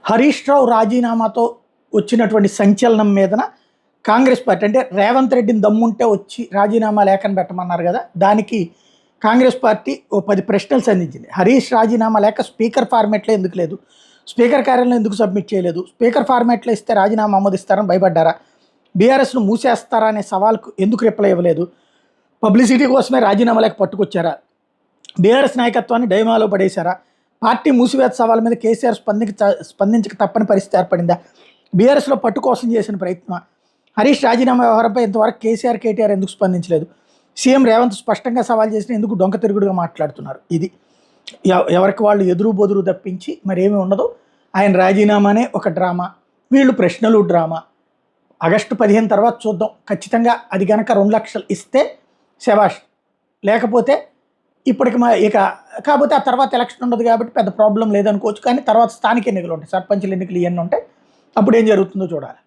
హరీష్ రావు రాజీనామాతో వచ్చినటువంటి సంచలనం మీదన కాంగ్రెస్ పార్టీ అంటే రేవంత్ రెడ్డిని దమ్ముంటే వచ్చి రాజీనామా లేఖను పెట్టమన్నారు కదా, దానికి కాంగ్రెస్ పార్టీ ఓ 10 ప్రశ్నలు సంధించింది. హరీష్ రాజీనామా లేఖ స్పీకర్ ఫార్మేట్లో ఎందుకు లేదు, స్పీకర్ కార్యాలయం ఎందుకు సబ్మిట్ చేయలేదు, స్పీకర్ ఫార్మేట్లో ఇస్తే రాజీనామా ఆమోదిస్తారని భయపడ్డారా, బీఆర్ఎస్ను మూసేస్తారా అనే సవాల్కు ఎందుకు రిప్లై ఇవ్వలేదు, పబ్లిసిటీ కోసమే రాజీనామా లేఖ పట్టుకొచ్చారా, బీఆర్ఎస్ నాయకత్వాన్ని డైమాలో పడేశారా, పార్టీ మూసివేత సవాల్ మీద కేసీఆర్ స్పందించక తప్పని పరిస్థితి ఏర్పడిందా, బీఆర్ఎస్లో పట్టు కోసం చేసిన ప్రయత్నం, హరీష్ రాజీనామా వ్యవహారంపై ఇంతవరకు కేసీఆర్ కేటీఆర్ ఎందుకు స్పందించలేదు, సీఎం రేవంత్ స్పష్టంగా సవాల్ చేసిన ఎందుకు డొంక తిరుగుడుగా మాట్లాడుతున్నారు. ఇది ఎవరికి వాళ్ళు ఎదురు బొదురు తప్పించి మరేమీ ఉండదు. ఆయన రాజీనామానే ఒక డ్రామా, వీళ్ళు ప్రశ్నలు డ్రామా. ఆగస్టు 15 తర్వాత చూద్దాం. ఖచ్చితంగా అది కనుక 2 లక్షలు ఇస్తే శభాష్, లేకపోతే ఇప్పటికి కాకపోతే ఆ తర్వాత ఎలక్షన్ ఉండదు కాబట్టి పెద్ద ప్రాబ్లం లేదనుకోవచ్చు. కానీ తర్వాత స్థానిక ఎన్నికలు ఉంటాయి, సర్పంచుల ఎన్నికలు ఇవన్నీ ఉంటాయి. అప్పుడు ఏం జరుగుతుందో చూడాలి.